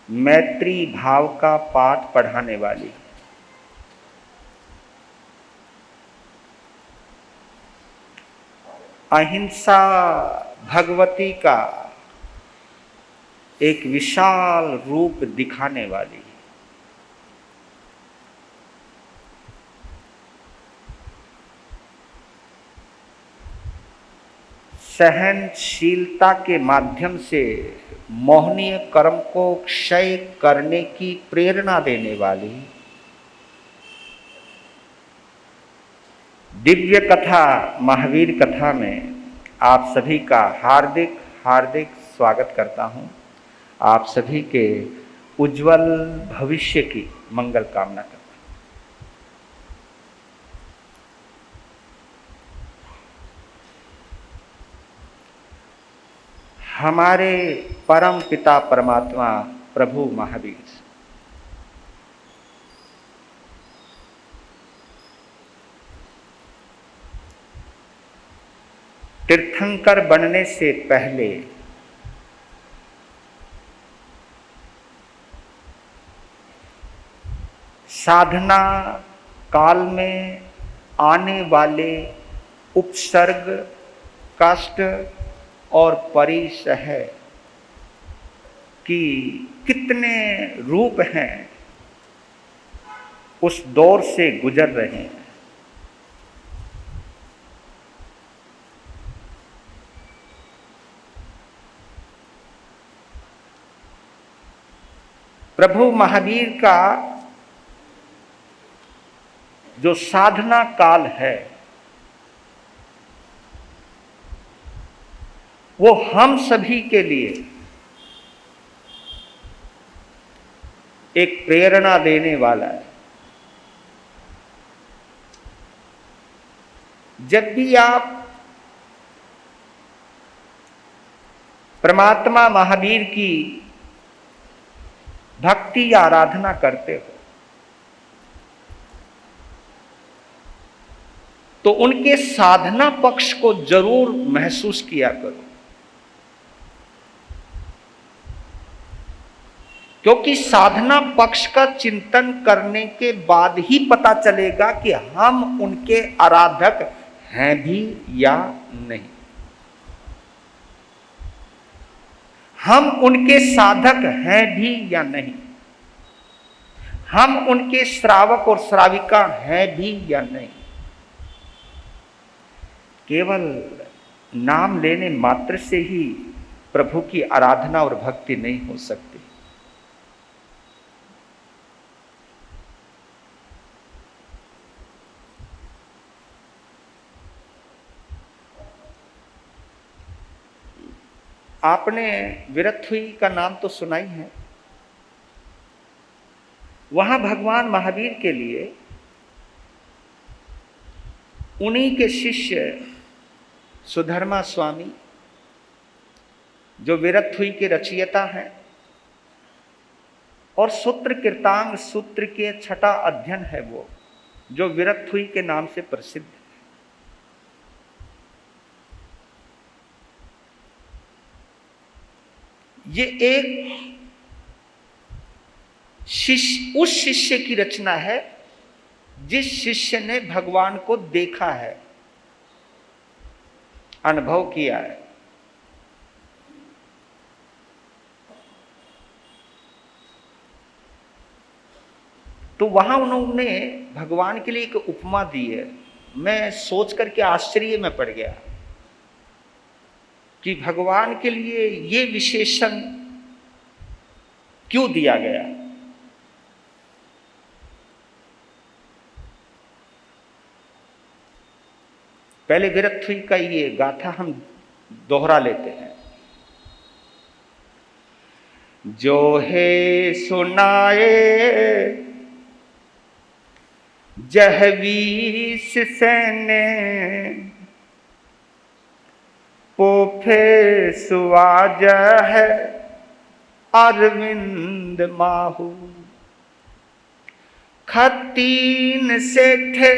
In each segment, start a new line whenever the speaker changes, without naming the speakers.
मैत्री भाव का पाठ पढ़ाने वाली, अहिंसा भगवती का एक विशाल रूप दिखाने वाली, सहनशीलता के माध्यम से मोहनीय कर्म को क्षय करने की प्रेरणा देने वाली, दिव्य कथा महावीर कथा में आप सभी का हार्दिक हार्दिक स्वागत करता हूं। आप सभी के उज्जवल भविष्य की मंगल कामना करता हूं। हमारे परम पिता परमात्मा प्रभु महावीर तीर्थंकर बनने से पहले साधना काल में आने वाले उपसर्ग, कष्ट और परिसह की कितने रूप हैं, उस दौर से गुजर रहे हैं। प्रभु महावीर का जो साधना काल है वो हम सभी के लिए एक प्रेरणा देने वाला है। जब भी आप परमात्मा महावीर की भक्ति या आराधना करते हो तो उनके साधना पक्ष को जरूर महसूस किया करो, क्योंकि साधना पक्ष का चिंतन करने के बाद ही पता चलेगा कि हम उनके आराधक हैं भी या नहीं, हम उनके साधक हैं भी या नहीं, हम उनके श्रावक और श्राविका हैं भी या नहीं। केवल नाम लेने मात्र से ही प्रभु की आराधना और भक्ति नहीं हो सकती। आपने विरथुई का नाम तो सुना ही है। वहां भगवान महावीर के लिए उन्हीं के शिष्य सुधर्मा स्वामी, जो विरथुई के रचयिता हैं और सूत्र कीर्तांग सूत्र के छठा अध्ययन है वो, जो विरथुई के नाम से प्रसिद्ध है। ये एक शिष्य, उस शिष्य की रचना है जिस शिष्य ने भगवान को देखा है, अनुभव किया है। तो वहां उन्होंने भगवान के लिए एक उपमा दी है। मैं सोच करके आश्चर्य में पड़ गया कि भगवान के लिए ये विशेषण क्यों दिया गया। पहले विरथुई का ये गाथा हम दोहरा लेते हैं। जो है सुनाए जहवीस सैने, पोफे सुवाज है अरविंद माहू, खतीन सेठे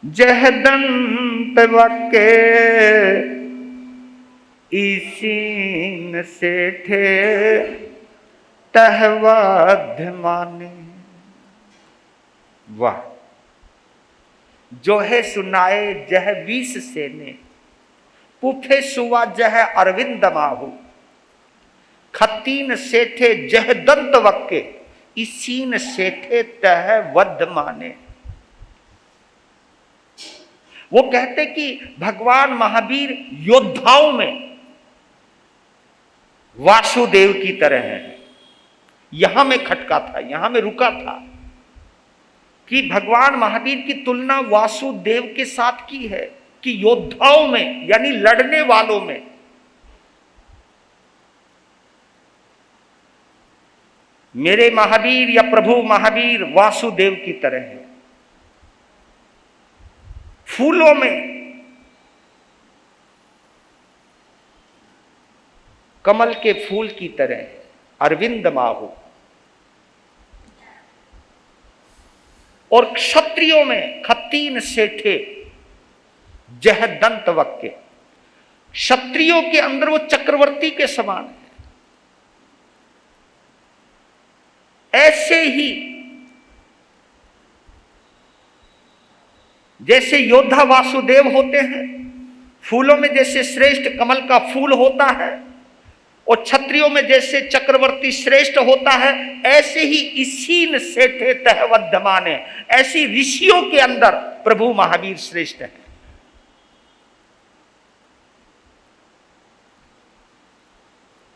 जहदंत वके, ईसीन सेठे तहवाध माने। वाह। जो है सुनाए जह वीस सेने, पुफे सुवा जह अरविंद माहू। खत्तीन सेठे जह दंत वक्के, इसीन सेठे तह वध माने। वो कहते कि भगवान महावीर योद्धाओं में वासुदेव की तरह है। यहां में खटका था, यहां में रुका था कि भगवान महावीर की तुलना वासुदेव के साथ की है कि योद्धाओं में यानी लड़ने वालों में। मेरे महावीर या प्रभु महावीर वासुदेव की तरह है। फूलों में कमल के फूल की तरह अरविंद माहू, और क्षत्रियों में खत्तीन सेठे जह दंत वक्के। क्षत्रियों के अंदर वो चक्रवर्ती के समान है। ऐसे ही जैसे योद्धा वासुदेव होते हैं, फूलों में जैसे श्रेष्ठ कमल का फूल होता है और क्षत्रियों में जैसे चक्रवर्ती श्रेष्ठ होता है, ऐसे ही इसीन सेठे तहवद्ध माने, ऐसी ऋषियों के अंदर प्रभु महावीर श्रेष्ठ है।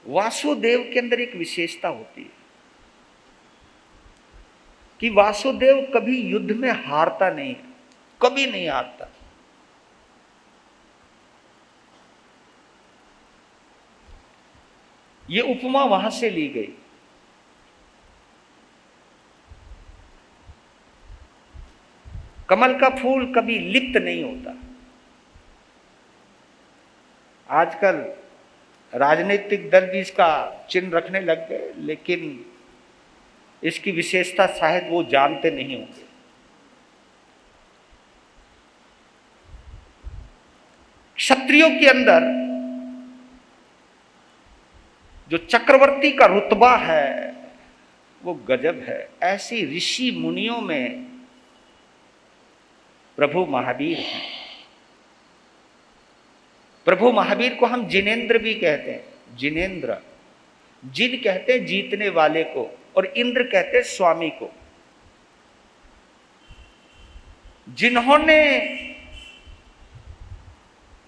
वासुदेव के अंदर एक विशेषता होती है कि वासुदेव कभी युद्ध में हारता नहीं है, कभी नहीं हारता। ये उपमा वहां से ली गई। कमल का फूल कभी लिप्त नहीं होता। आजकल राजनीतिक दल भी इसका चिन्ह रखने लग गए, लेकिन इसकी विशेषता शायद वो जानते नहीं होंगे। क्षत्रियों के अंदर जो चक्रवर्ती का रुतबा है वो गजब है। ऐसी ऋषि मुनियों में प्रभु महावीर हैं। प्रभु महावीर को हम जिनेंद्र भी कहते हैं। जिनेंद्र, जिन कहते हैं जीतने वाले को, और इंद्र कहते हैं स्वामी को। जिन्होंने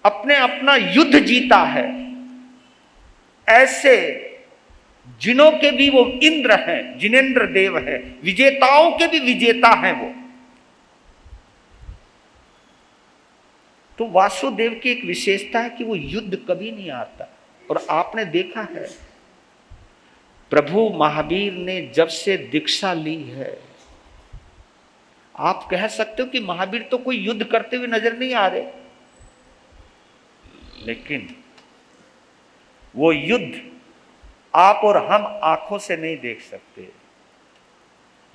अपने अपना युद्ध जीता है, ऐसे जिनों के भी वो इंद्र हैं, जिनेंद्र देव हैं, विजेताओं के भी विजेता हैं वो। तो वासुदेव की एक विशेषता है कि वो युद्ध कभी नहीं हारता। और आपने देखा है प्रभु महावीर ने जब से दीक्षा ली है, आप कह सकते हो कि महावीर तो कोई युद्ध करते हुए नजर नहीं आ रहे, लेकिन वो युद्ध आप और हम आंखों से नहीं देख सकते,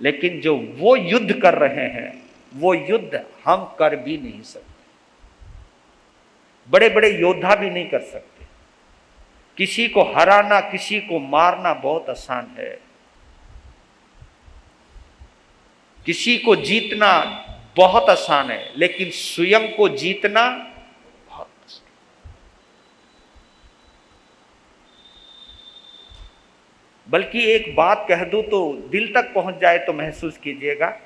लेकिन जो वो युद्ध कर रहे हैं वो युद्ध हम कर भी नहीं सकते। बड़े बड़े योद्धा भी नहीं कर सकते। किसी को हराना, किसी को मारना बहुत आसान है, किसी को जीतना बहुत आसान है, लेकिन स्वयं को जीतना बहुत मुश्किल। बल्कि एक बात कह दूं तो दिल तक पहुंच जाए तो महसूस कीजिएगा,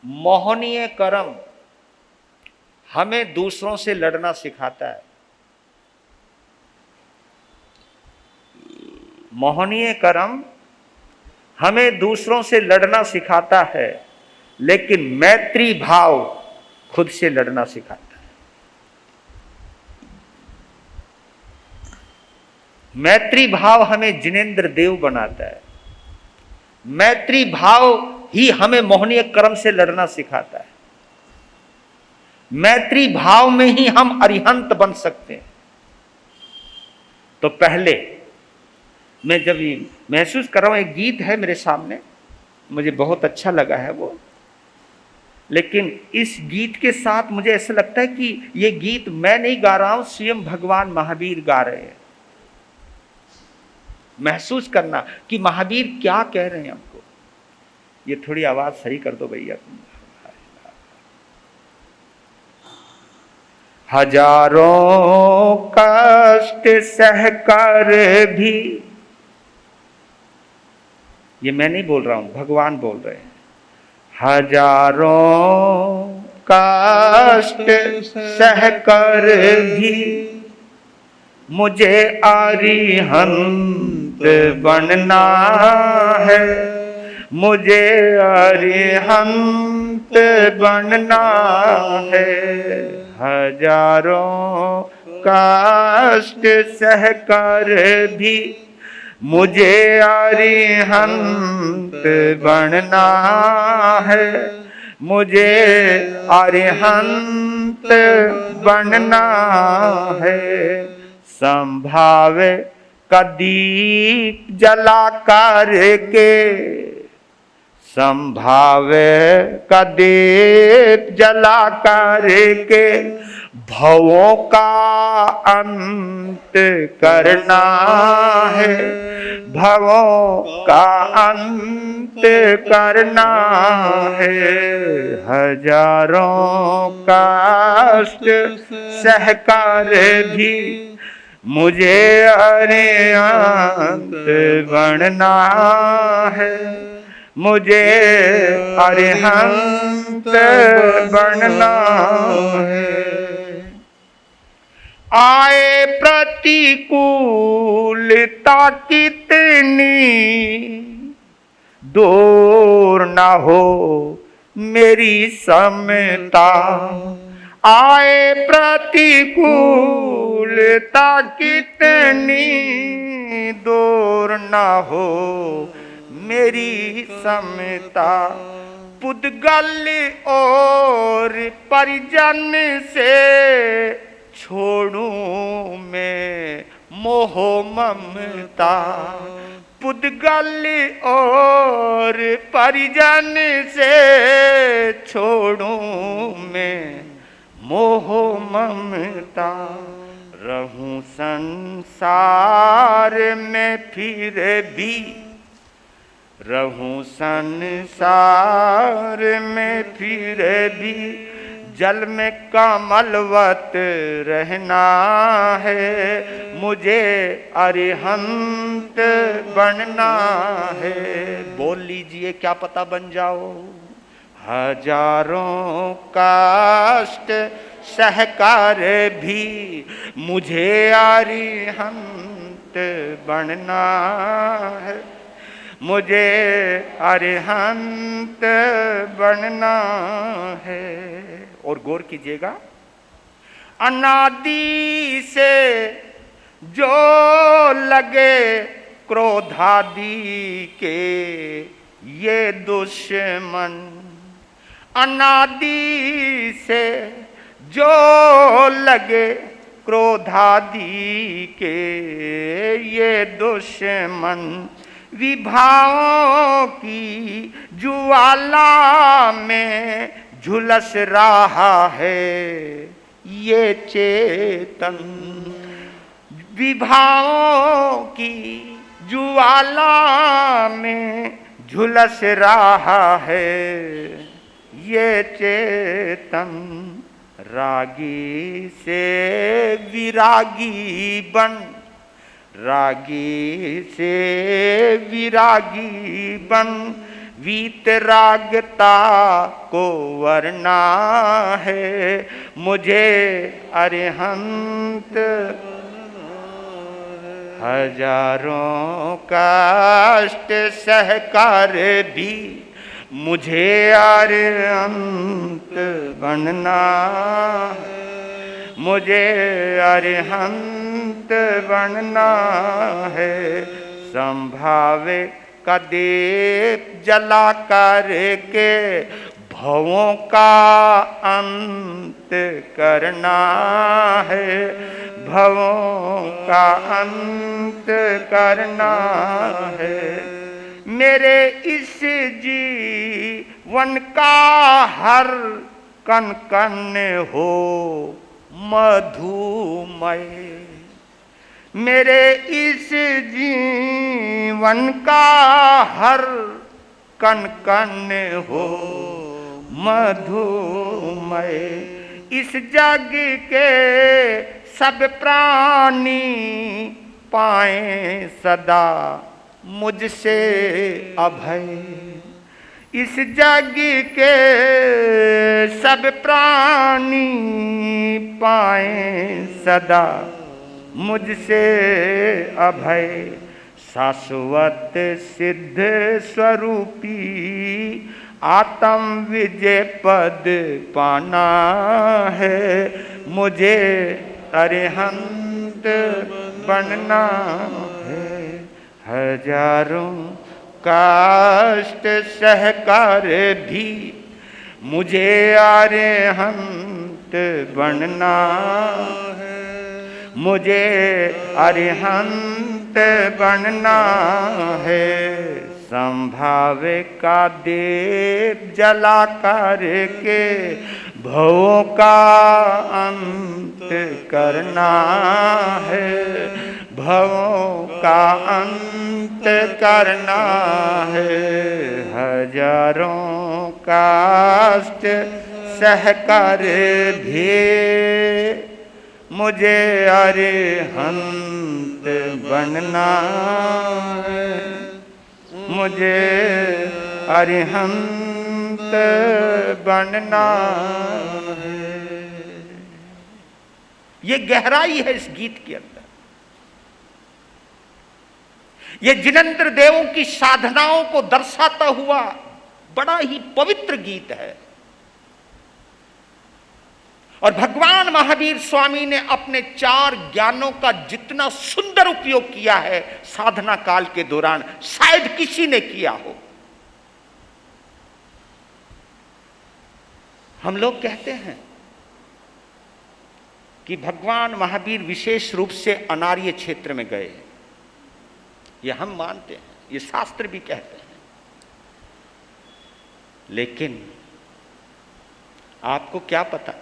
मोहनीय कर्म हमें दूसरों से लड़ना सिखाता है। मोहनीय कर्म हमें दूसरों से लड़ना सिखाता है, लेकिन मैत्री भाव खुद से लड़ना सिखाता है। मैत्री भाव हमें जिनेंद्र देव बनाता है। मैत्री भाव ही हमें मोहनीय कर्म से लड़ना सिखाता है। मैत्री भाव में ही हम अरिहंत बन सकते हैं। तो पहले मैं जब ये महसूस कर रहा हूं, एक गीत है मेरे सामने, मुझे बहुत अच्छा लगा है वो लेकिन इस गीत के साथ मुझे ऐसा लगता है कि ये गीत मैं नहीं गा रहा हूं, स्वयं भगवान महावीर गा रहे हैं। महसूस करना कि महावीर क्या कह रहे हैं हमको। ये थोड़ी आवाज सही कर दो भैया। हजारों कष्ट सहकर भी, ये मैं नहीं बोल रहा हूं, भगवान बोल रहे हैं। हजारों कष्ट सहकर भी मुझे अरिहंत बनना है, मुझे अरिहंत बनना है। हजारों कष्ट सहकर भी मुझे अरिहंत बनना है, मुझे अरिहंत बनना है। संभावे का दीप जला कर के, संभावे का दीप जला कर के भवों का अंत करना है, भवों का अंत करना है। हजारों कष्ट सहकर भी मुझे अरिहंत बनना है, मुझे अरिहंत बनना है। आए प्रतिकूलता कितनी, दूर न हो मेरी समता। आए प्रतिकूलता कितनी, दूर न हो मेरी समता। पुद्गल और परिजन से छोड़ूं मैं मोह ममता। पुद्गल और परिजन से छोड़ूं मैं मोह ममता। रहूं संसार में फिर भी, रहूं संसार में फिर भी जल में कमलवत रहना है, मुझे अरिहंत बनना है। बोल लीजिए, क्या पता बन जाओ। हजारों कष्ट सहकर भी मुझे अरिहंत बनना है, मुझे अरिहंत बनना है। और गौर कीजिएगा, अनादि से जो लगे क्रोधादि के ये दुश्मन, अनादि से जो लगे क्रोधादि के ये दुश्मन, विभाओं की ज्वाला में झुलस रहा है ये चेतन। विभाओं की ज्वाला में झुलस रहा है ये चेतन। रागी से विरागी बन, रागी से विरागी बन वीतरागता को वरना है, मुझे अरिहंत। हजारों कष्ट सहकर भी मुझे अरिहंत बनना है, मुझे अरिहंत बनना है। संभावे का दीप जला कर के भवों का अंत करना है, भवों का अंत करना है। मेरे इस वन का हर कण कण हो मधुमय। मेरे इस जीवन का हर कण कण हो मधुमय। इस जग के सब प्राणी पाएं सदा मुझसे अभय। इस जग के सब प्राणी पाएं सदा मुझसे अभय। शाश्वत सिद्ध स्वरूपी आत्म विजय पद पाना है मुझे अरिहंत बनना है। हजारों कष्ट सहकर भी मुझे अरिहंत बनना है। मुझे अरिहंत बनना है। संभाव का दीप जला कर के भवों का अंत करना है। भवों का अंत करना है। हजारों कष्ट सहकर भी मुझे अरिहंत बनना है। मुझे अरिहंत बनना है। ये गहराई है इस गीत के अंदर। ये जिनेंद्र देवों की साधनाओं को दर्शाता हुआ बड़ा ही पवित्र गीत है। और भगवान महावीर स्वामी ने अपने 4 ज्ञानों का जितना सुंदर उपयोग किया है साधना काल के दौरान शायद किसी ने किया हो। हम लोग कहते हैं कि भगवान महावीर विशेष रूप से अनार्य क्षेत्र में गए। ये हम मानते हैं, ये शास्त्र भी कहते हैं। लेकिन आपको क्या पता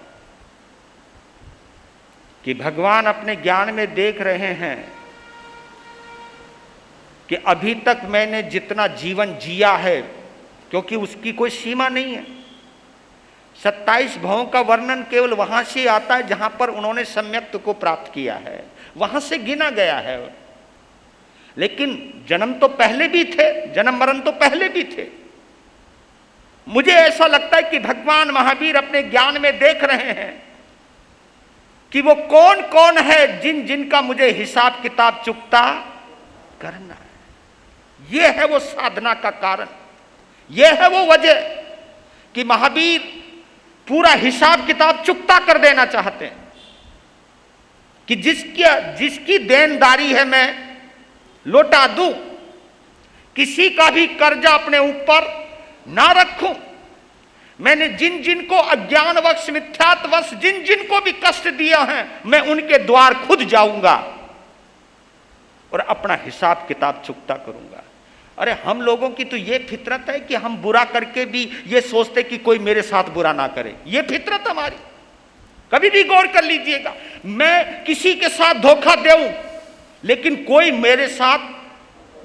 कि भगवान अपने ज्ञान में देख रहे हैं कि अभी तक मैंने जितना जीवन जिया है, क्योंकि उसकी कोई सीमा नहीं है। 27 भवों का वर्णन केवल वहां से आता है जहां पर उन्होंने सम्यक्त को प्राप्त किया है, वहां से गिना गया है। लेकिन जन्म तो पहले भी थे, जन्म मरण तो पहले भी थे। मुझे ऐसा लगता है कि भगवान महावीर अपने ज्ञान में देख रहे हैं कि वो कौन कौन है जिन जिनका मुझे हिसाब किताब चुकता करना है। ये है वो साधना का कारण, ये है वो वजह कि महावीर पूरा हिसाब किताब चुकता कर देना चाहते हैं कि जिसकी देनदारी है मैं लौटा दूं, किसी का भी कर्जा अपने ऊपर ना रखूं। मैंने जिन जिन को अज्ञानवश मिथ्यात्वश जिन जिन को भी कष्ट दिया है मैं उनके द्वार खुद जाऊंगा और अपना हिसाब किताब चुकता करूंगा। अरे हम लोगों की तो ये फितरत है कि हम बुरा करके भी ये सोचते कि कोई मेरे साथ बुरा ना करे। ये फितरत हमारी, कभी भी गौर कर लीजिएगा। मैं किसी के साथ धोखा दूं लेकिन कोई मेरे साथ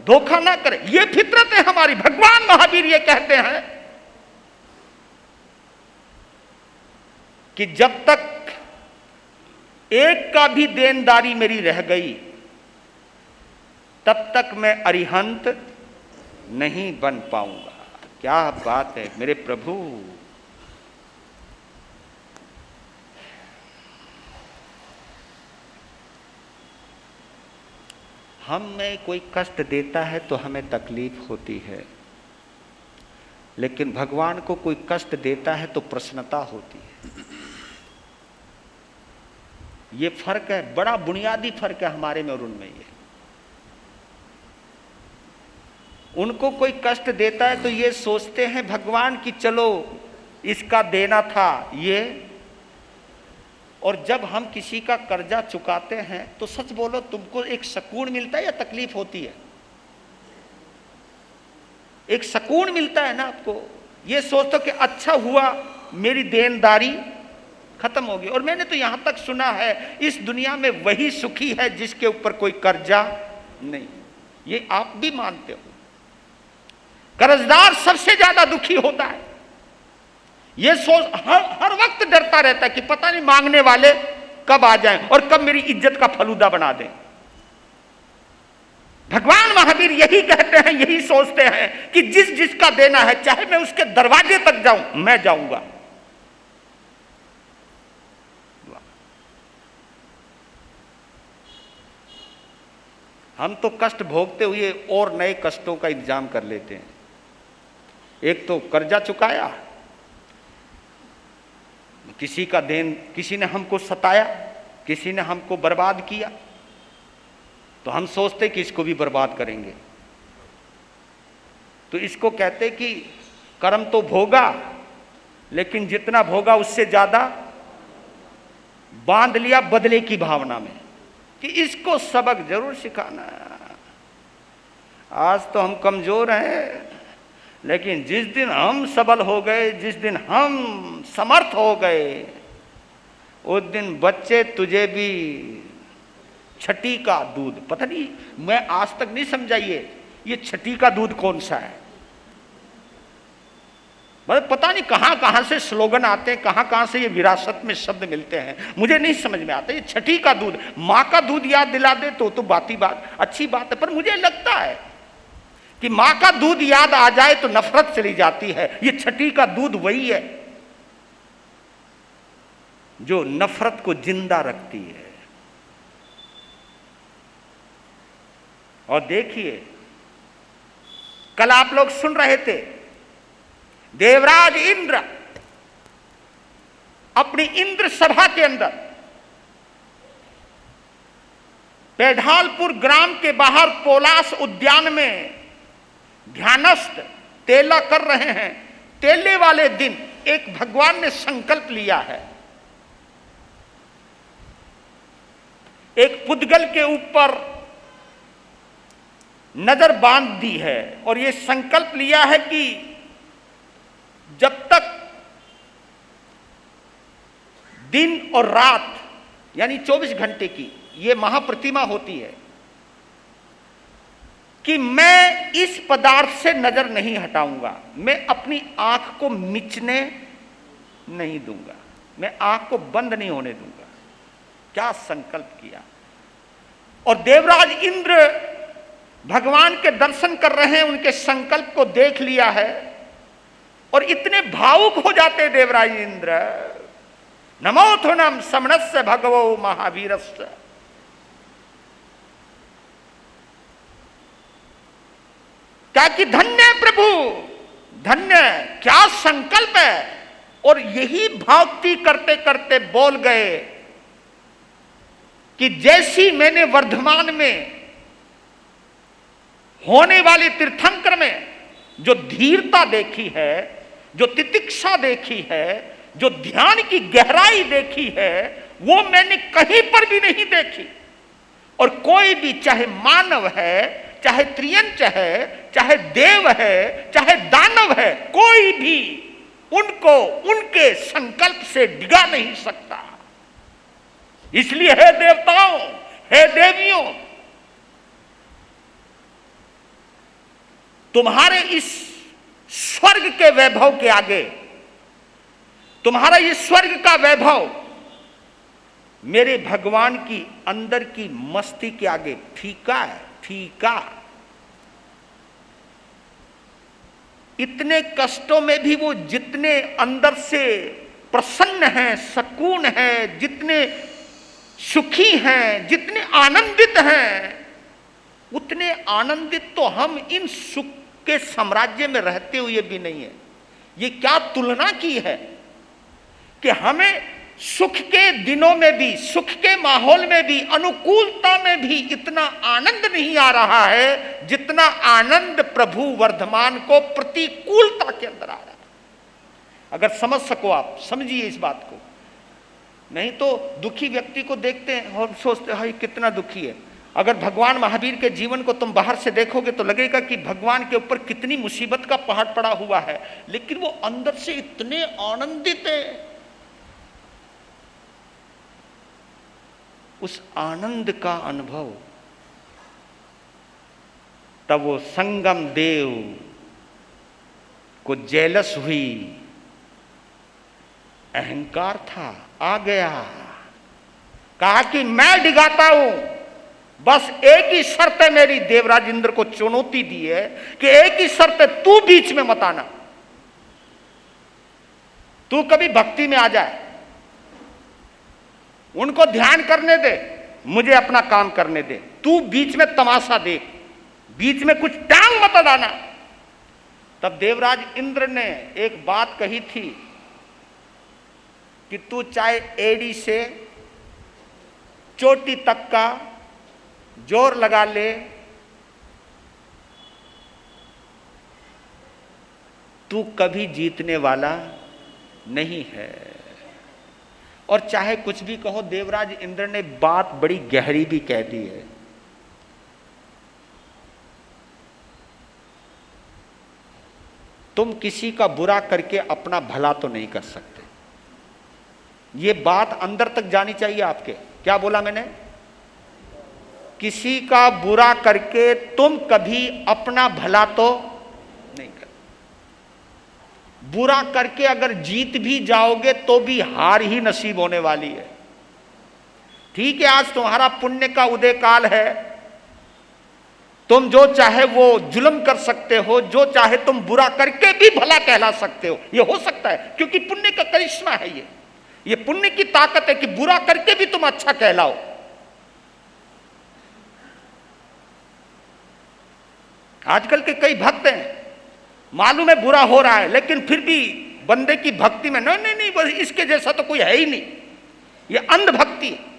धोखा ना करे, ये फितरत है हमारी। भगवान महावीर ये कहते हैं कि जब तक एक का भी देनदारी मेरी रह गई तब तक मैं अरिहंत नहीं बन पाऊंगा। क्या बात है मेरे प्रभु। हमें कोई कष्ट देता है तो हमें तकलीफ होती है, लेकिन भगवान को कोई कष्ट देता है तो प्रसन्नता होती है। ये फर्क है, बड़ा बुनियादी फर्क है हमारे में और उनमें। ये उनको कोई कष्ट देता है तो ये सोचते हैं भगवान की चलो इसका देना था ये। और जब हम किसी का कर्जा चुकाते हैं तो सच बोलो तुमको एक सुकून मिलता है या तकलीफ होती है? एक सुकून मिलता है ना आपको ये सोचते हो कि अच्छा हुआ मेरी देनदारी खत्म होगी। और मैंने तो यहां तक सुना है इस दुनिया में वही सुखी है जिसके ऊपर कोई कर्जा नहीं। ये आप भी मानते हो? कर्जदार सबसे ज्यादा दुखी होता है। ये सोच हर वक्त डरता रहता है कि पता नहीं मांगने वाले कब आ जाएं और कब मेरी इज्जत का फलूदा बना दें। भगवान महावीर यही कहते हैं, यही सोचते हैं कि जिस जिसका देना है चाहे मैं उसके दरवाजे तक जाऊं, मैं जाऊंगा। हम तो कष्ट भोगते हुए और नए कष्टों का इंतजाम कर लेते हैं। एक तो कर्जा चुकाया, किसी का देन, किसी ने हमको सताया, किसी ने हमको बर्बाद किया, तो हम सोचते कि इसको भी बर्बाद करेंगे। तो इसको कहते कि कर्म तो भोगा, लेकिन जितना भोगा उससे ज्यादा बांध लिया बदले की भावना में कि इसको सबक जरूर सिखाना है। आज तो हम कमजोर हैं, लेकिन जिस दिन हम सबल हो गए, जिस दिन हम समर्थ हो गए, उस दिन बच्चे तुझे भी छठी का दूध, पता नहीं, मैं आज तक नहीं समझा ये छठी का दूध कौन सा है। मतलब पता नहीं कहां कहां से स्लोगन आते हैं, कहां कहां से ये विरासत में शब्द मिलते हैं, मुझे नहीं समझ में आता। ये छठी का दूध, मां का दूध याद दिला दे तो बात ही बात, अच्छी बात है। पर मुझे लगता है कि मां का दूध याद आ जाए तो नफरत चली जाती है। ये छठी का दूध वही है जो नफरत को जिंदा रखती है। और देखिए, कल आप लोग सुन रहे थे, देवराज इंद्र अपनी इंद्र सभा के अंदर पेढ़ालपुर ग्राम के बाहर पोलास उद्यान में ध्यानस्थ तेला कर रहे हैं। तेले वाले दिन एक भगवान ने संकल्प लिया है, एक पुद्गल के ऊपर नजर बांध दी है और यह संकल्प लिया है कि जब तक दिन और रात यानी 24 घंटे की यह महाप्रतिमा होती है कि मैं इस पदार्थ से नजर नहीं हटाऊंगा, मैं अपनी आंख को मिचने नहीं दूंगा, मैं आंख को बंद नहीं होने दूंगा। क्या संकल्प किया! और देवराज इंद्र भगवान के दर्शन कर रहे हैं, उनके संकल्प को देख लिया है और इतने भावुक हो जाते देवराज इंद्र, नमोथुनम समणस्य भगवो महावीरस्य। क्या कि धन्य प्रभु, धन्य, क्या संकल्प है। और यही भक्ति करते करते बोल गए कि जैसी मैंने वर्धमान में होने वाले तीर्थंकर में जो धीरता देखी है, जो तितिक्षा देखी है, जो ध्यान की गहराई देखी है, वो मैंने कहीं पर भी नहीं देखी। और कोई भी, चाहे मानव है, चाहे त्रियंच है, चाहे देव है, चाहे दानव है, कोई भी उनको उनके संकल्प से डिगा नहीं सकता। इसलिए हे देवताओं, हे देवियों, तुम्हारे इस स्वर्ग के वैभव के आगे, तुम्हारा ये स्वर्ग का वैभव मेरे भगवान की अंदर की मस्ती के आगे फीका है, फीका। इतने कष्टों में भी वो जितने अंदर से प्रसन्न हैं, सकून है, जितने सुखी हैं, जितने आनंदित हैं, उतने आनंदित तो हम इन सुख के साम्राज्य में रहते हुए भी नहीं है। ये क्या तुलना की है कि हमें सुख के दिनों में भी, सुख के माहौल में भी, अनुकूलता में भी इतना आनंद नहीं आ रहा है जितना आनंद प्रभु वर्धमान को प्रतिकूलता के अंदर आ रहा है। अगर समझ सको आप, समझिए इस बात को। नहीं तो दुखी व्यक्ति को देखते हैं और सोचते हैं हाय कितना दुखी है। अगर भगवान महावीर के जीवन को तुम बाहर से देखोगे तो लगेगा कि भगवान के ऊपर कितनी मुसीबत का पहाड़ पड़ा हुआ है, लेकिन वो अंदर से इतने आनंदित है। उस आनंद का अनुभव तब वो संगम देव को जेलस हुई, अहंकार था, आ गया, कहा कि मैं डिगाता हूं, बस एक ही शर्त है मेरी। देवराज इंद्र को चुनौती दी है कि एक ही शर्त है, तू बीच में मत आना, तू कभी भक्ति में आ जाए, उनको ध्यान करने दे, मुझे अपना काम करने दे, तू बीच में तमाशा देख, बीच में कुछ टांग मत अड़ाना। तब देवराज इंद्र ने एक बात कही थी कि तू चाहे एड़ी से चोटी तक का जोर लगा ले, तू कभी जीतने वाला नहीं है। और चाहे कुछ भी कहो, देवराज इंद्र ने बात बड़ी गहरी भी कह दी है। तुम किसी का बुरा करके अपना भला तो नहीं कर सकते। ये बात अंदर तक जानी चाहिए आपके। क्या बोला मैंने? किसी का बुरा करके तुम कभी अपना भला तो नहीं कर। बुरा करके अगर जीत भी जाओगे तो भी हार ही नसीब होने वाली है। ठीक है, आज तुम्हारा पुण्य का उदय काल है, तुम जो चाहे वो जुल्म कर सकते हो, जो चाहे तुम बुरा करके भी भला कहला सकते हो। ये हो सकता है क्योंकि पुण्य का करिश्मा है। ये पुण्य की ताकत है कि बुरा करके भी तुम अच्छा कहलाओ। आजकल के कई भक्त हैं, मालूम है बुरा हो रहा है, लेकिन फिर भी बंदे की भक्ति में नहीं नहीं, बस इसके जैसा तो कोई है ही नहीं। ये अंधभक्ति है।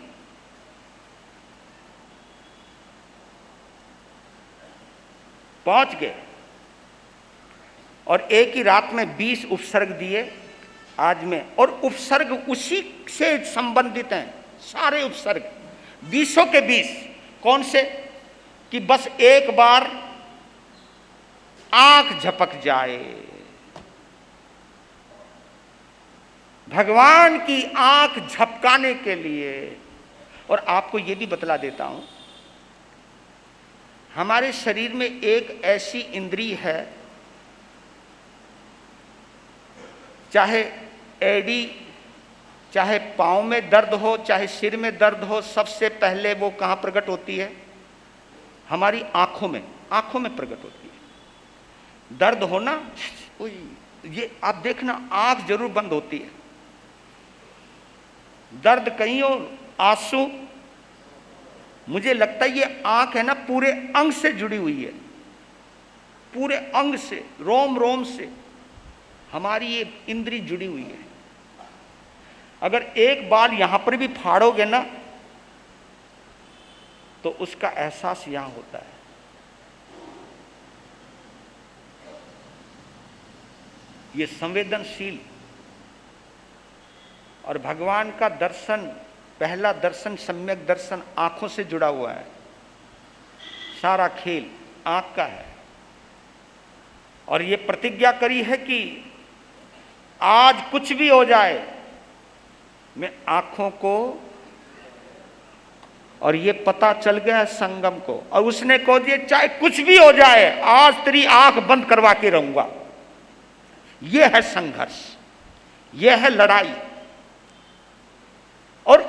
पहुंच गए और एक ही रात में 20 उपसर्ग दिए आज में, और उपसर्ग उसी से संबंधित हैं सारे उपसर्ग, 20 के 20। कौन से? कि बस एक बार आंख झपक जाए, भगवान की आंख झपकाने के लिए। और आपको यह भी बतला देता हूं, हमारे शरीर में एक ऐसी इंद्री है, चाहे एड़ी, चाहे पांव में दर्द हो, चाहे सिर में दर्द हो, सबसे पहले वो कहां प्रकट होती है? हमारी आंखों में। आंखों में प्रकट होती है। दर्द होना, ये आप देखना, आंख जरूर बंद होती है। दर्द कहीं और, आंसू, मुझे लगता है ये आंख है ना, पूरे अंग से जुड़ी हुई है, पूरे अंग से, रोम रोम से हमारी ये इंद्री जुड़ी हुई है। अगर एक बाल यहां पर भी फाड़ोगे ना तो उसका एहसास यहां होता है। ये संवेदनशील। और भगवान का दर्शन, पहला दर्शन, सम्यक दर्शन आंखों से जुड़ा हुआ है। सारा खेल आंख का है। और ये प्रतिज्ञा करी है कि आज कुछ भी हो जाए, मैं आंखों को, और ये पता चल गया है संगम को, और उसने कह दिया चाहे कुछ भी हो जाए, आज तेरी आंख बंद करवा के रहूंगा। यह है संघर्ष, यह है लड़ाई। और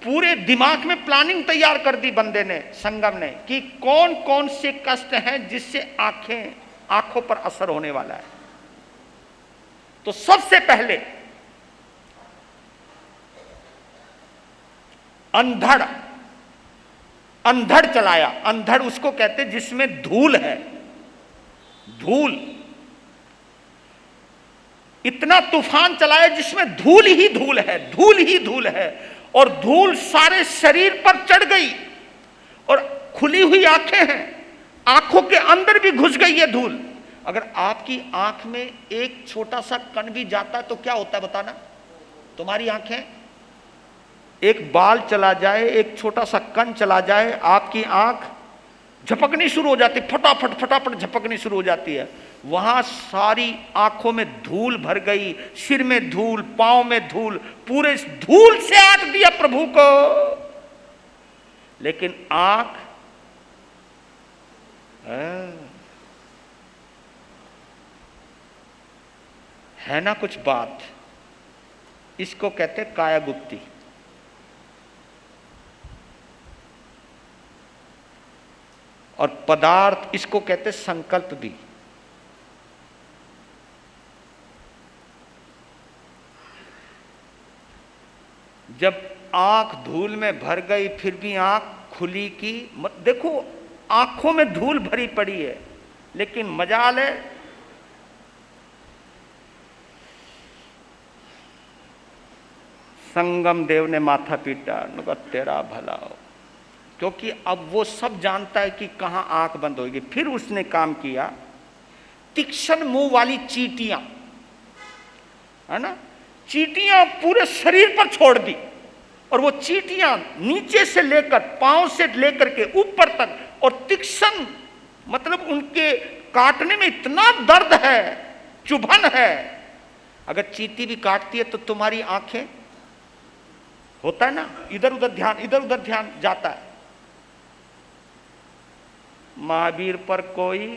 पूरे दिमाग में प्लानिंग तैयार कर दी बंदे ने, संगम ने, कि कौन कौन से कष्ट हैं जिससे आंखों पर असर होने वाला है। तो सबसे पहले अंधड़ चलाया। अंधड़ उसको कहते जिसमें धूल है। धूल, इतना तूफान चलाया जिसमें धूल ही धूल है, धूल ही धूल है। और धूल सारे शरीर पर चढ़ गई, और खुली हुई आंखें हैं, आंखों के अंदर भी घुस गई है धूल। अगर आपकी आंख में एक छोटा सा कण भी जाता है तो क्या होता है बताना? तुम्हारी आंखें एक बाल चला जाए, एक छोटा सा कण चला जाए, आपकी आंख झपकनी शुरू हो जाती, फटाफट फटाफट झपकनी शुरू हो जाती है। वहां सारी आंखों में धूल भर गई, सिर में धूल, पांव में धूल, पूरे धूल से आट दिया प्रभु को। लेकिन आंख है ना कुछ बात, इसको कहते काया गुप्ती। और पदार्थ, इसको कहते संकल्प भी। जब आंख धूल में भर गई फिर भी आंख खुली की, देखो आंखों में धूल भरी पड़ी है, लेकिन मजाल है संगम देव ने माथा पीटा, उनका तेरा भला हो, क्योंकि अब वो सब जानता है कि कहां आंख बंद होगी। फिर उसने काम किया, तीक्ष्ण मुंह वाली चींटियां, है ना, चींटियां पूरे शरीर पर छोड़ दी, और वो चींटियां नीचे से लेकर पांव से लेकर के ऊपर तक, और तीक्ष्ण मतलब उनके काटने में इतना दर्द है, चुभन है। अगर चींटी भी काटती है तो तुम्हारी आंखें, होता है ना, इधर उधर ध्यान जाता है। महावीर पर कोई,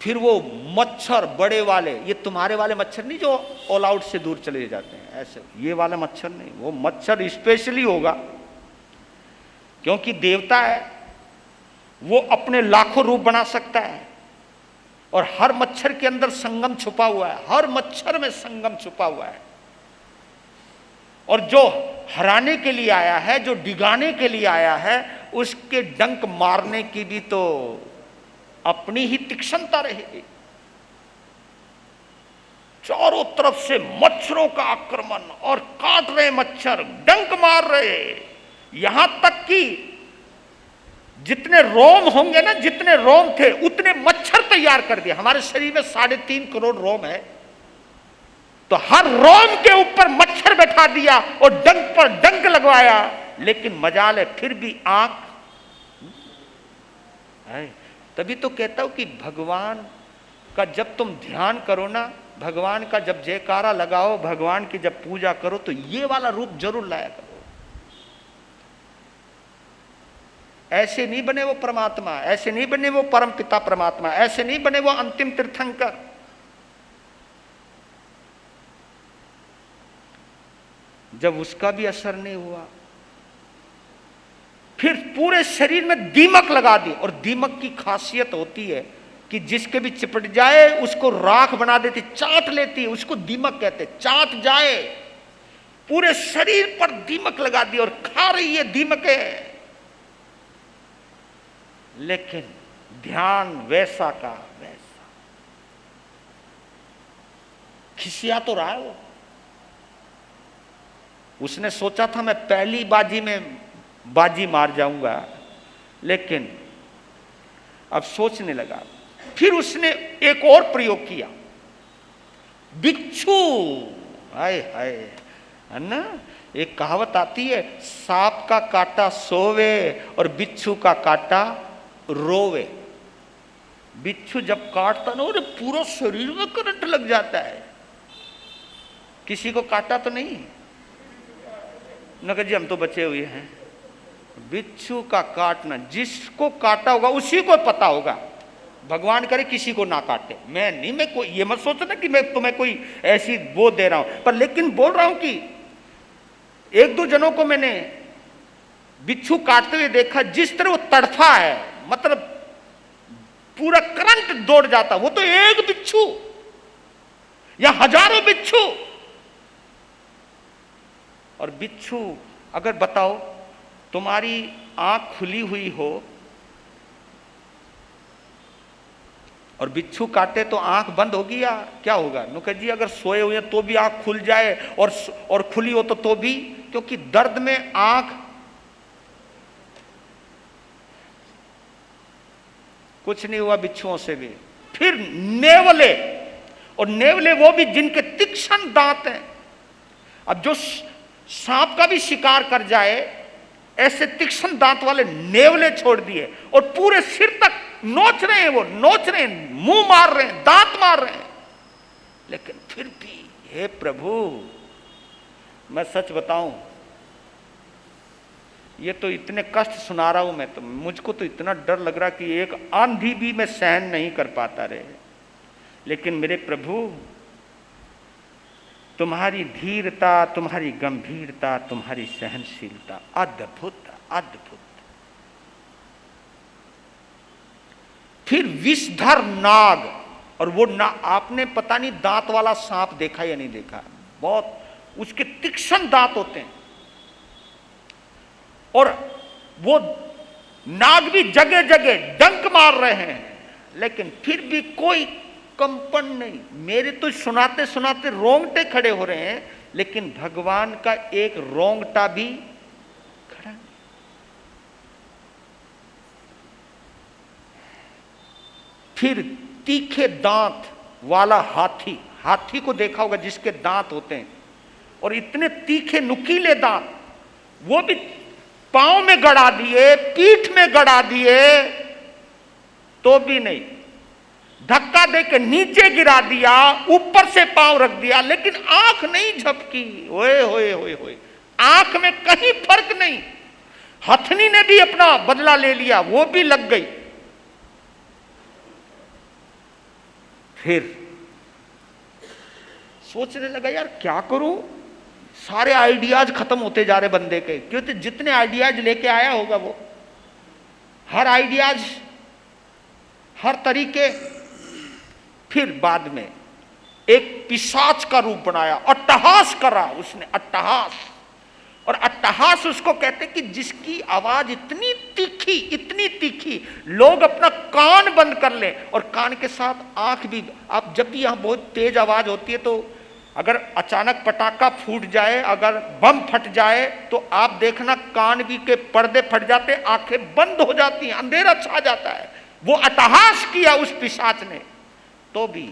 फिर वो मच्छर बड़े वाले, ये तुम्हारे वाले मच्छर नहीं जो ऑल आउट से दूर चले जाते हैं, ऐसे ये वाला मच्छर नहीं, वो मच्छर स्पेशली होगा, क्योंकि देवता है, वो अपने लाखों रूप बना सकता है, और हर मच्छर के अंदर संगम छुपा हुआ है, हर मच्छर में संगम छुपा हुआ है। और जो हराने के लिए आया है, जो डिगाने के लिए आया है, उसके डंक मारने की भी तो अपनी ही तीक्ष्णता रहेगी। चारों तरफ से मच्छरों का आक्रमण, और काट रहे मच्छर, डंक मार रहे, यहां तक कि जितने रोम होंगे ना, जितने रोम थे उतने मच्छर तैयार कर दिए। हमारे शरीर में 3.5 करोड़ रोम है, तो हर रोम के ऊपर मच्छर बैठा दिया और डंक पर डंक लगवाया, लेकिन मजाल है फिर भी आंख है। तभी तो कहता हूं कि भगवान का जब तुम ध्यान करो ना, भगवान का जब जयकारा लगाओ, भगवान की जब पूजा करो, तो ये वाला रूप जरूर लाया करो। ऐसे नहीं बने वो परमात्मा, ऐसे नहीं बने वो परम पिता परमात्मा, ऐसे नहीं बने वो अंतिम तीर्थंकर। जब उसका भी असर नहीं हुआ, फिर पूरे शरीर में दीमक लगा दी। और दीमक की खासियत होती है कि जिसके भी चिपट जाए उसको राख बना देती, चाट लेती है, उसको दीमक कहते, चाट जाए। पूरे शरीर पर दीमक लगा दी और खा रही है दीमकें, लेकिन ध्यान वैसा का वैसा। खिसिया तो रहा है वो, उसने सोचा था मैं पहली बाजी में बाजी मार जाऊंगा, लेकिन अब सोचने लगा। फिर उसने एक और प्रयोग किया, बिच्छू। हाय हाय, है ना, एक कहावत आती है, सांप का काटा सोवे और बिच्छू का काटा रोवे। बिच्छू जब काटता ना, उन्हें पूरा शरीर में करंट लग जाता है। किसी को काटा तो नहीं? नगर जी हम तो बचे हुए हैं। बिच्छू का काटना, जिसको काटा होगा उसी को पता होगा। भगवान करे किसी को ना काटे, मैं नहीं, मैं कोई ये मत सोचना कि मैं तुम्हें कोई ऐसी वो दे रहा हूं, पर लेकिन बोल रहा हूं कि 1-2 जनों को मैंने बिच्छू काटते हुए देखा। जिस तरह वो तड़फा है, मतलब पूरा करंट दौड़ जाता। वो तो एक बिच्छू या हजारों बिच्छू। और बिच्छू, अगर बताओ तुम्हारी आंख खुली हुई हो और बिच्छू काटे तो आंख बंद होगी या क्या होगा? नुकर जी अगर सोए हुए तो भी आंख खुल जाए और खुली हो तो भी, क्योंकि दर्द में आंख कुछ नहीं हुआ बिच्छुओं से भी। फिर नेवले और नेवले वो भी जिनके तीक्ष्ण दांत हैं। अब जो सांप का भी शिकार कर जाए, ऐसे तीक्ष्ण दांत वाले नेवले छोड़ दिए और पूरे सिर तक नोच रहे हैं, वो नोच रहे हैं, मुंह मार रहे हैं, दांत मार रहे हैं। लेकिन फिर भी हे प्रभु, मैं सच बताऊं, ये तो इतने कष्ट सुना रहा हूं मैं, तो मुझको तो इतना डर लग रहा कि एक आंधी भी मैं सहन नहीं कर पाता रहे। लेकिन मेरे प्रभु, तुम्हारी धीरता, तुम्हारी गंभीरता, तुम्हारी सहनशीलता अद्भुत अद्भुत। फिर विषधर नाग, और वो ना, आपने पता नहीं दांत वाला सांप देखा या नहीं देखा, बहुत उसके तीक्ष्ण दांत होते हैं। और वो नाग भी जगह जगह डंक मार रहे हैं, लेकिन फिर भी कोई कंपन नहीं। मेरे तो सुनाते सुनाते रोंगटे खड़े हो रहे हैं, लेकिन भगवान का एक रोंगटा भी खड़ा नहीं। फिर तीखे दांत वाला हाथी, हाथी को देखा होगा जिसके दांत होते हैं, और इतने तीखे नुकीले दांत, वो भी पांव में गड़ा दिए, पीठ में गड़ा दिए, तो भी नहीं। धक्का देके नीचे गिरा दिया, ऊपर से पांव रख दिया, लेकिन आंख नहीं झपकी। ओए होए होए होए, आंख में कहीं फर्क नहीं। हथनी ने भी अपना बदला ले लिया, वो भी लग गई। फिर सोचने लगा, यार क्या करूं, सारे आइडियाज खत्म होते जा रहे बंदे के, क्योंकि जितने आइडियाज लेके आया होगा वो, हर आइडियाज, हर तरीके। फिर बाद में एक पिशाच का रूप बनाया, अट्टहास करा उसने, अट्टहास। और अट्टहास उसको कहते कि जिसकी आवाज इतनी तीखी, इतनी तीखी, लोग अपना कान बंद कर लें, और कान के साथ आंख भी। आप जब भी यहां बहुत तेज आवाज होती है, तो अगर अचानक पटाखा फूट जाए, अगर बम फट जाए, तो आप देखना कान भी के पर्दे फट जाते, आंखें बंद हो जाती हैं, अंधेरा छा जाता है। वो अट्टहास किया उस पिशाच ने, तो भी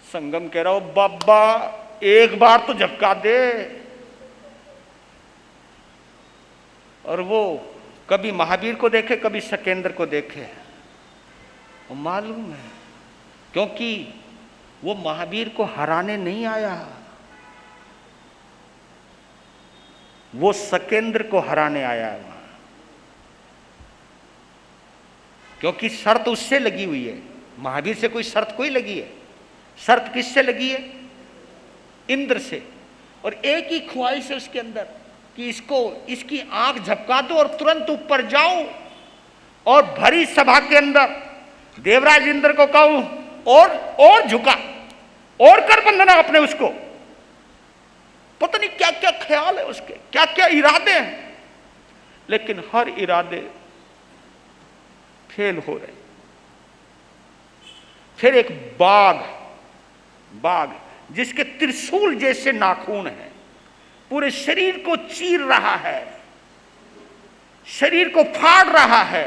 संगम कह रहा हो, बाबा एक बार तो झपका दे। और वो कभी महावीर को देखे, कभी सकेंद्र को देखे, वो मालूम है, क्योंकि वो महावीर को हराने नहीं आया, वो सकेंद्र को हराने आया है वहां। क्योंकि शर्त उससे लगी हुई है, महावीर से कोई शर्त कोई लगी है? शर्त किससे लगी है? इंद्र से। और एक ही ख्वाहिश है उसके अंदर कि इसको, इसकी आंख झपका दो और तुरंत ऊपर जाऊं और भरी सभा के अंदर देवराज इंद्र को कहूं, और झुका, और कर वंदना अपने। उसको पता नहीं क्या क्या ख्याल है उसके, क्या क्या इरादे हैं, लेकिन हर इरादे फेल हो रहे। फिर एक बाघ जिसके त्रिशूल जैसे नाखून हैं, पूरे शरीर को चीर रहा है, शरीर को फाड़ रहा है,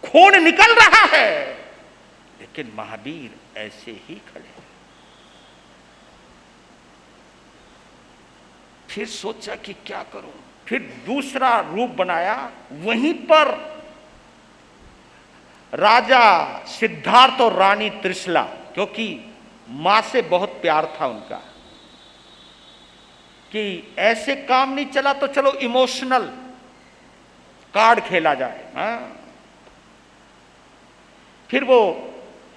खून निकल रहा है, लेकिन महावीर ऐसे ही खड़े। फिर सोचा कि क्या करूं, फिर दूसरा रूप बनाया। वहीं पर राजा सिद्धार्थ और रानी त्रिशला, क्योंकि मां से बहुत प्यार था उनका, कि ऐसे काम नहीं चला तो चलो इमोशनल कार्ड खेला जाए। हाँ? फिर वो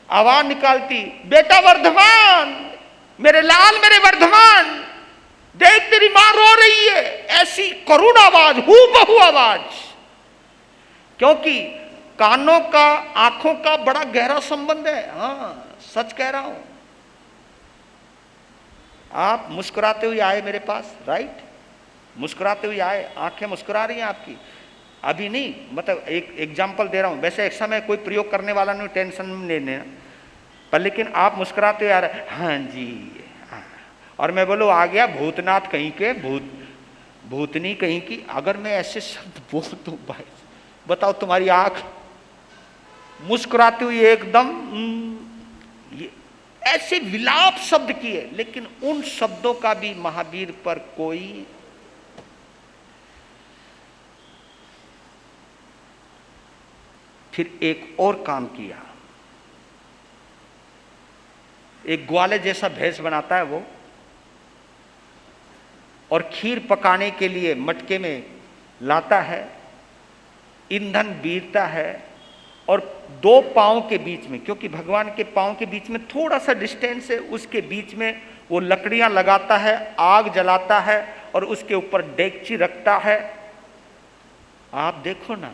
आवाज निकालती, बेटा वर्धमान, मेरे लाल, मेरे वर्धमान, देख तेरी मां रो रही है। ऐसी करुण आवाज, हूबहू आवाज। क्योंकि कानों का आंखों का बड़ा गहरा संबंध है। हाँ, सच कह रहा हूं। आप मुस्कुराते हुए आए मेरे पास, राइट? मुस्कुराते हुए आए, आंखें मुस्कुरा रही हैं आपकी। अभी नहीं, मतलब एक एग्जाम्पल दे रहा हूं, वैसे एक समय कोई प्रयोग करने वाला नहीं, टेंशन नहीं लेना, पर लेकिन आप मुस्कुराते हुए आ रहे, हाँ जी, हाँ। और मैं बोलूँ आ गया भूतनाथ कहीं के, भूतनी कहीं की। अगर मैं ऐसे शब्द बोल दूं भाई, बताओ तुम्हारी आंख मुस्कुराती हुई एकदम ये ऐसे विलाप शब्द किए, लेकिन उन शब्दों का भी महावीर पर कोई फिर एक और काम किया। एक ग्वाले जैसा भेष बनाता है वो, और खीर पकाने के लिए मटके में लाता है, ईंधन बीरता है, और दो पांव के बीच में, क्योंकि भगवान के पांव के बीच में थोड़ा सा डिस्टेंस है, उसके बीच में वो लकड़ियां लगाता है, आग जलाता है और उसके ऊपर डेगची रखता है। आप देखो ना,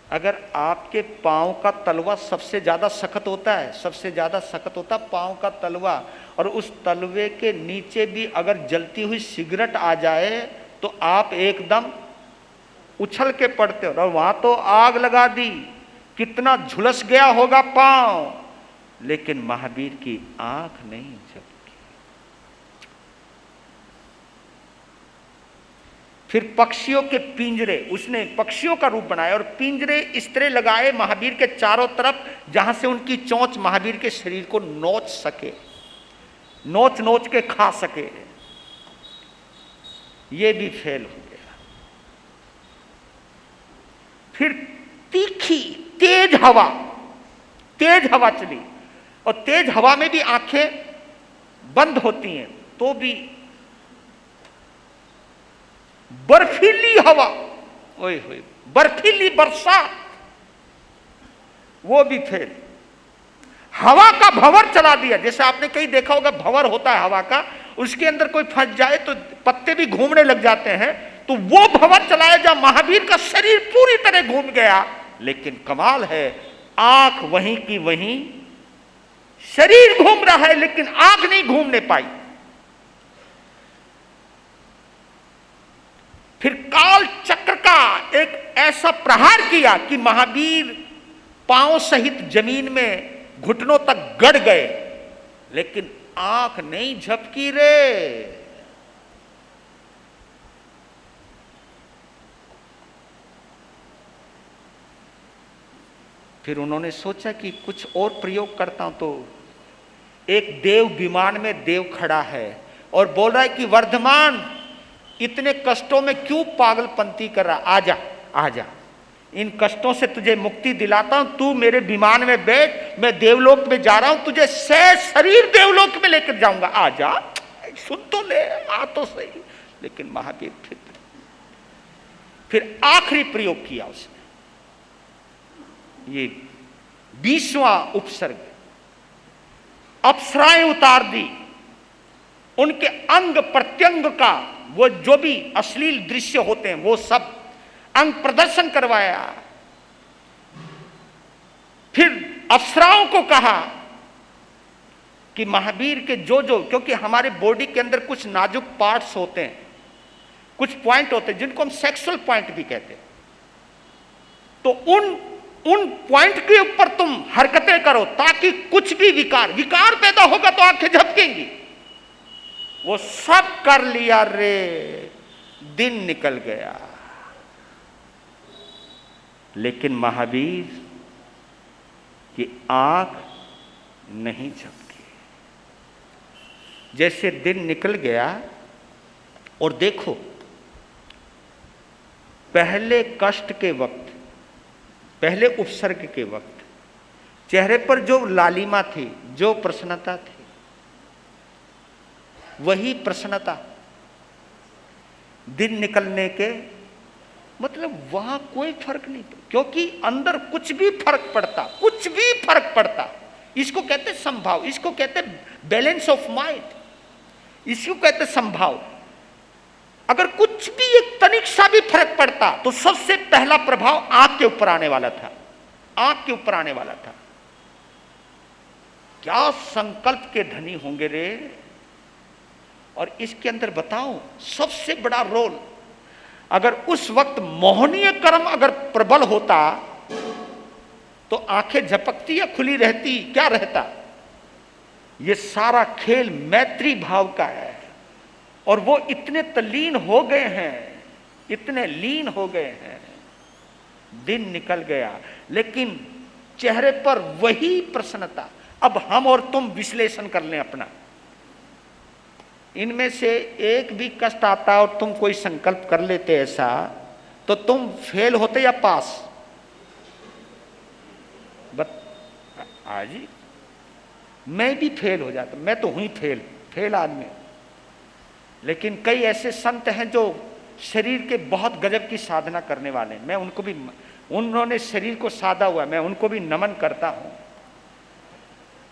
अगर आपके पांव का तलवा सबसे ज्यादा सख्त होता है, सबसे ज्यादा सख्त होता पांव का तलवा, और उस तलवे के नीचे भी अगर जलती हुई सिगरेट आ जाए तो आप एकदम उछल के पड़ते हो। और वहां तो आग लगा दी, कितना झुलस गया होगा पांव, लेकिन महावीर की आंख नहीं झपकी। फिर पक्षियों के पिंजरे, उसने पक्षियों का रूप बनाया और पिंजरे इस तरह लगाए महावीर के चारों तरफ, जहां से उनकी चोंच महावीर के शरीर को नोच सके, नोच नोच के खा सके। ये भी फेल हो गया। फिर तीखी तेज हवा चली, और तेज हवा में भी आंखें बंद होती हैं, तो भी बर्फीली हवा, ओए होए, बर्फीली बरसात, वो भी फेल। हवा का भंवर चला दिया, जैसे आपने कहीं देखा होगा भंवर होता है हवा का, उसके अंदर कोई फंस जाए तो पत्ते भी घूमने लग जाते हैं, तो वो भंवर चलाया जहां महावीर का शरीर पूरी तरह घूम गया। लेकिन कमाल है, आंख वहीं की वहीं, शरीर घूम रहा है लेकिन आंख नहीं घूमने पाई। फिर काल चक्र का एक ऐसा प्रहार किया कि महावीर पांव सहित जमीन में घुटनों तक गड़ गए, लेकिन आंख नहीं झपकी रे। फिर उन्होंने सोचा कि कुछ और प्रयोग करता हूं, तो एक देव विमान में देव खड़ा है और बोल रहा है कि वर्धमान, इतने कष्टों में क्यों पागलपंती कर रहा, आजा आजा, इन कष्टों से तुझे मुक्ति दिलाता हूं, तू मेरे विमान में बैठ, मैं देवलोक में जा रहा हूं, तुझे सहज शरीर देवलोक में लेकर जाऊंगा, आजा, सुन तो ले, आ तो सही। लेकिन महावीर फिर आखिरी प्रयोग किया उसने, ये 20वां उपसर्ग, अप्सराएं उतार दी, उनके अंग प्रत्यंग का वो जो भी अश्लील दृश्य होते हैं वो सब अंग प्रदर्शन करवाया। फिर अप्सराओं को कहा कि महावीर के जो जो, क्योंकि हमारे बॉडी के अंदर कुछ नाजुक पार्ट्स होते हैं, कुछ पॉइंट होते हैं जिनको हम सेक्सुअल पॉइंट भी कहते हैं, तो उन पॉइंट के ऊपर तुम हरकतें करो ताकि कुछ भी विकार पैदा होगा तो आंखें झपकेंगी। वो सब कर लिया रे, दिन निकल गया, लेकिन महावीर की आंख नहीं झपकी। जैसे दिन निकल गया, और देखो पहले कष्ट के वक्त, पहले उपसर्ग के वक्त चेहरे पर जो लालिमा थी, जो प्रसन्नता थी, वही प्रसन्नता दिन निकलने के मतलब वहां कोई फर्क नहीं, क्योंकि अंदर कुछ भी फर्क पड़ता, इसको कहते संभाव, इसको कहते बैलेंस ऑफ माइंड, इसको कहते संभाव। अगर कुछ भी एक तनिक सा भी फर्क पड़ता तो सबसे पहला प्रभाव आंख के ऊपर आने वाला था, आंख के ऊपर आने वाला था। क्या संकल्प के धनी होंगे रे। और इसके अंदर बताओ सबसे बड़ा रोल, अगर उस वक्त मोहनीय कर्म अगर प्रबल होता तो आंखें झपकती या खुली रहती, क्या रहता। ये सारा खेल मैत्री भाव का है, और वो इतने तल्लीन हो गए हैं, इतने लीन हो गए हैं। दिन निकल गया, लेकिन चेहरे पर वही प्रसन्नता। अब हम और तुम विश्लेषण कर लें अपना, इनमें से एक भी कष्ट आता और तुम कोई संकल्प कर लेते ऐसा, तो तुम फेल होते या पास? आज ही मैं भी फेल हो जाता, मैं तो हुई फेल आदमी। लेकिन कई ऐसे संत हैं जो शरीर के बहुत गजब की साधना करने वाले हैं, मैं उनको भी, उन्होंने शरीर को साधा हुआ, मैं उनको भी नमन करता हूं।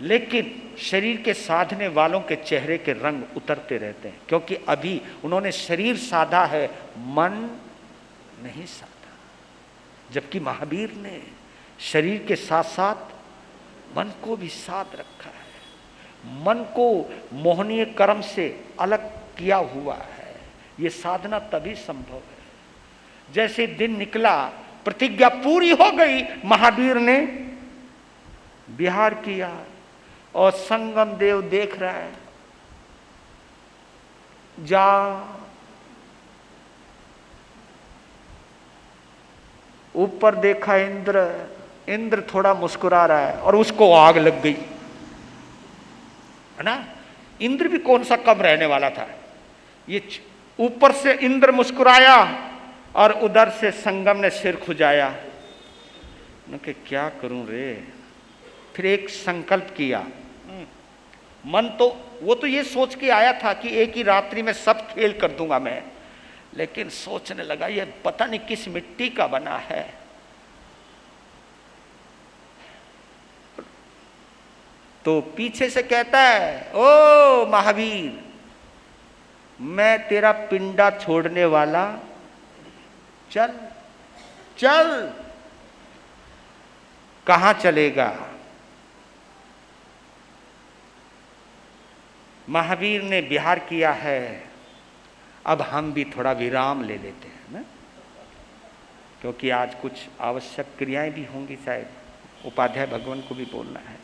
लेकिन शरीर के साधने वालों के चेहरे के रंग उतरते रहते हैं, क्योंकि अभी उन्होंने शरीर साधा है, मन नहीं साधा। जबकि महावीर ने शरीर के साथ साथ मन को भी साध रखा है, मन को मोहनीय कर्म से अलग किया हुआ है। ये साधना तभी संभव है। जैसे दिन निकला, प्रतिज्ञा पूरी हो गई, महावीर ने विहार किया और संगम देव देख रहा है, जा ऊपर देखा इंद्र थोड़ा मुस्कुरा रहा है और उसको आग लग गई, है ना। इंद्र भी कौन सा कम रहने वाला था। ये ऊपर से इंद्र मुस्कुराया और उधर से संगम ने सिर खुजाया कि क्या करूं रे। फिर एक संकल्प किया, मन तो वो तो ये सोच के आया था कि एक ही रात्रि में सब खेल कर दूंगा मैं, लेकिन सोचने लगा ये पता नहीं किस मिट्टी का बना है। तो पीछे से कहता है, ओ महावीर, मैं तेरा पिंडा छोड़ने वाला, चल चल। कहां चलेगा? महावीर ने विहार किया है, अब हम भी थोड़ा विराम ले लेते हैं ना, क्योंकि आज कुछ आवश्यक क्रियाएं भी होंगी, शायद उपाध्याय भगवान को भी बोलना है।